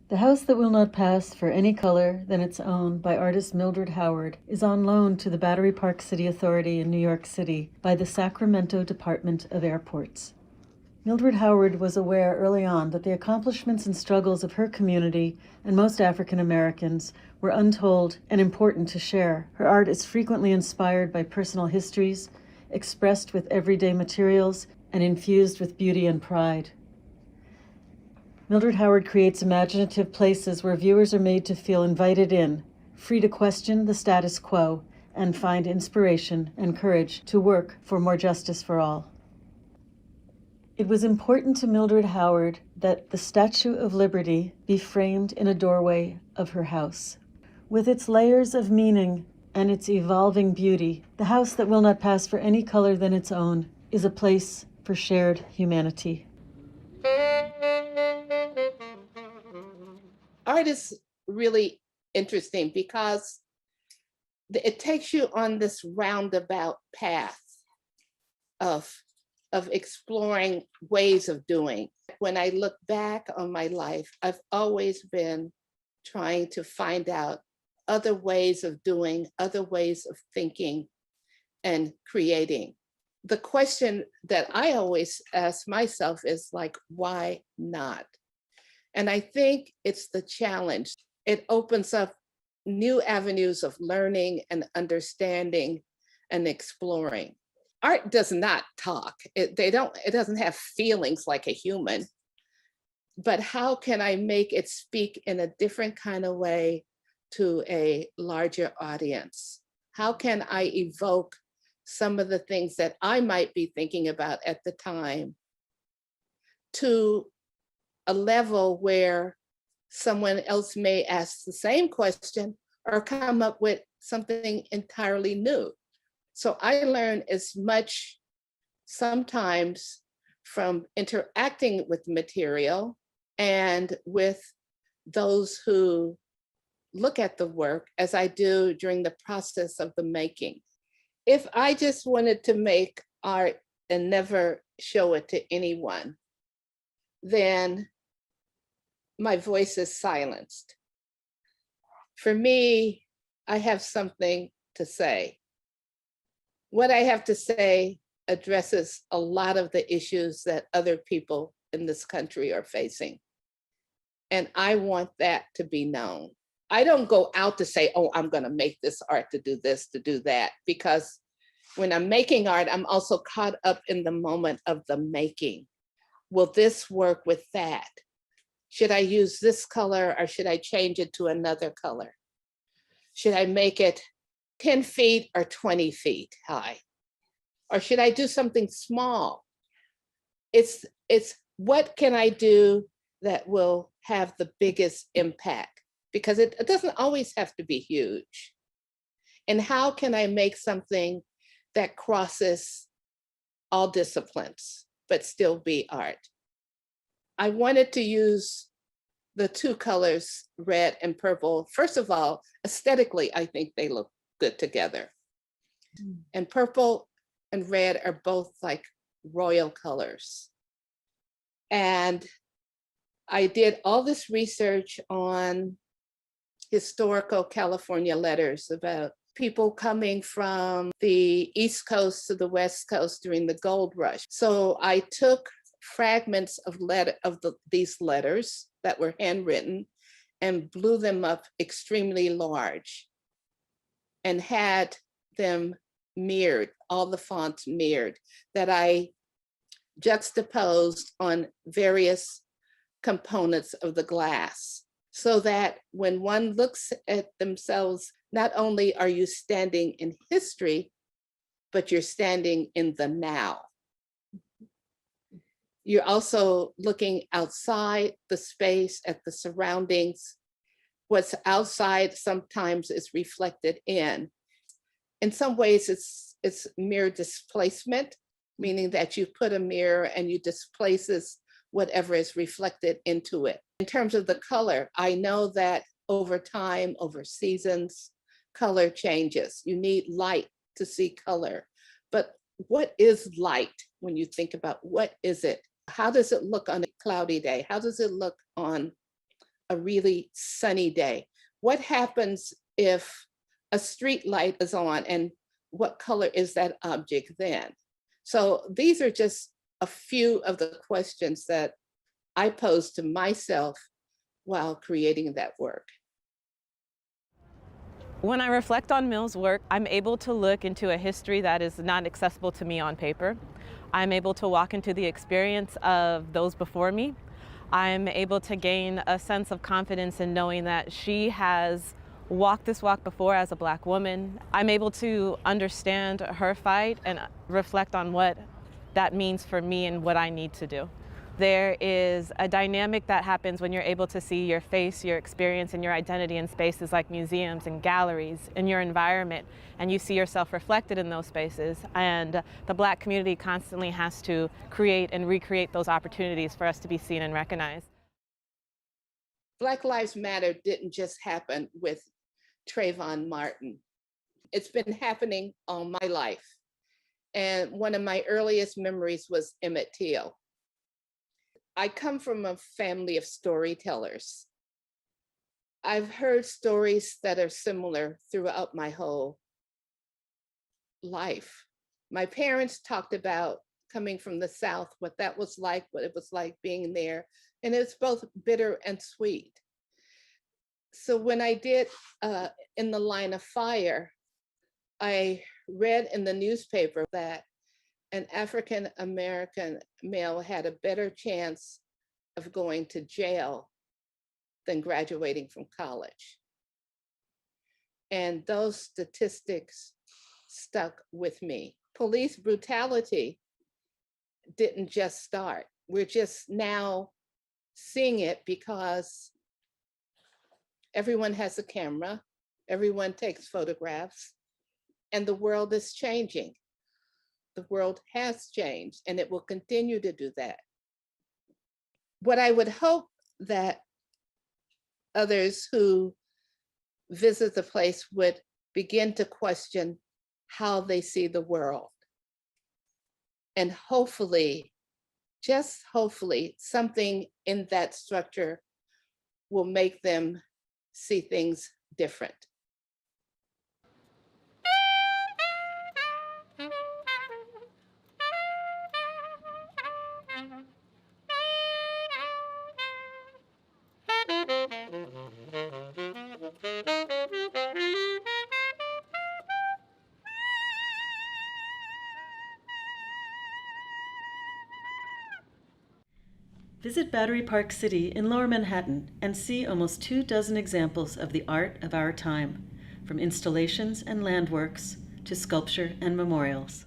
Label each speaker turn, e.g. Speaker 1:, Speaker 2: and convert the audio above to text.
Speaker 1: The House That Will Not Pass for Any Color Than Its Own by artist Mildred Howard is on loan to the Battery Park City Authority in New York City by the Sacramento Department of Airports. Mildred Howard was aware early on that the accomplishments and struggles of her community and most African Americans were untold and important to share. Her art is frequently inspired by personal histories, expressed with everyday materials, and infused with beauty and pride. Mildred Howard creates imaginative places where viewers are made to feel invited in, free to question the status quo, and find inspiration and courage to work for more justice for all. It was important to Mildred Howard that the Statue of Liberty be framed in a doorway of her house. With its layers of meaning and its evolving beauty, the house that will not pass for any color than its own is a place for shared humanity.
Speaker 2: Art is really interesting because it takes you on this roundabout path of exploring ways of doing. When I look back on my life, I've always been trying to find out other ways of doing, other ways of thinking and creating. The question that I always ask myself is like, why not? And I think it's the challenge. It opens up new avenues of learning and understanding and exploring. Art does not talk. It doesn't have feelings like a human, but how can I make it speak in a different kind of way to a larger audience? How can I evoke some of the things that I might be thinking about at the time to a level where someone else may ask the same question or come up with something entirely new. So I learn as much sometimes from interacting with material and with those who look at the work as I do during the process of the making. If I just wanted to make art and never show it to anyone, then my voice is silenced. For me, I have something to say. What I have to say addresses a lot of the issues that other people in this country are facing. And I want that to be known. I don't go out to say, oh, I'm going to make this art to do this, to do that, because when I'm making art, I'm also caught up in the moment of the making. Will this work with that? Should I use this color or should I change it to another color? Should I make it 10 feet or 20 feet high? Or should I do something small? It's what can I do that will have the biggest impact? Because it doesn't always have to be huge. And how can I make something that crosses all disciplines, but still be art? I wanted to use the two colors, red and purple. First of all, aesthetically, I think they look good together. And purple and red are both like royal colors. And I did all this research on historical California letters about people coming from the East Coast to the West Coast during the gold rush. So I took fragments of these letters that were handwritten and blew them up extremely large and had them mirrored, all the fonts mirrored, that I juxtaposed on various components of the glass, so that when one looks at themselves, not only are you standing in history, but you're standing in the now. You're also looking outside the space at the surroundings. What's outside sometimes is reflected in. In some ways, it's mirror displacement, meaning that you put a mirror and you displaces whatever is reflected into it. In terms of the color, I know that over time, over seasons, color changes. You need light to see color. But what is light when you think about what is it? How does it look on a cloudy day? How does it look on a really sunny day? What happens if a street light is on, and what color is that object then? So these are just a few of the questions that I posed to myself while creating that work.
Speaker 3: When I reflect on Mill's work, I'm able to look into a history that is not accessible to me on paper. I'm able to walk into the experience of those before me. I'm able to gain a sense of confidence in knowing that she has walked this walk before as a Black woman. I'm able to understand her fight and reflect on what that means for me and what I need to do. There is a dynamic that happens when you're able to see your face, your experience, and your identity in spaces like museums and galleries, in your environment, and you see yourself reflected in those spaces. And the Black community constantly has to create and recreate those opportunities for us to be seen and recognized.
Speaker 2: Black Lives Matter didn't just happen with Trayvon Martin. It's been happening all my life. And one of my earliest memories was Emmett Till. I come from a family of storytellers. I've heard stories that are similar throughout my whole life. My parents talked about coming from the South, what that was like, what it was like being there, and it's both bitter and sweet. So when I did In the Line of Fire, I read in the newspaper that an African American male had a better chance of going to jail than graduating from college. And those statistics stuck with me. Police brutality didn't just start. We're just now seeing it because everyone has a camera, everyone takes photographs, and the world is changing. The world has changed, and it will continue to do that. What I would hope that others who visit the place would begin to question how they see the world. And hopefully, just hopefully, something in that structure will make them see things different.
Speaker 1: Visit Battery Park City in Lower Manhattan and see almost 24 examples of the art of our time, from installations and landworks to sculpture and memorials.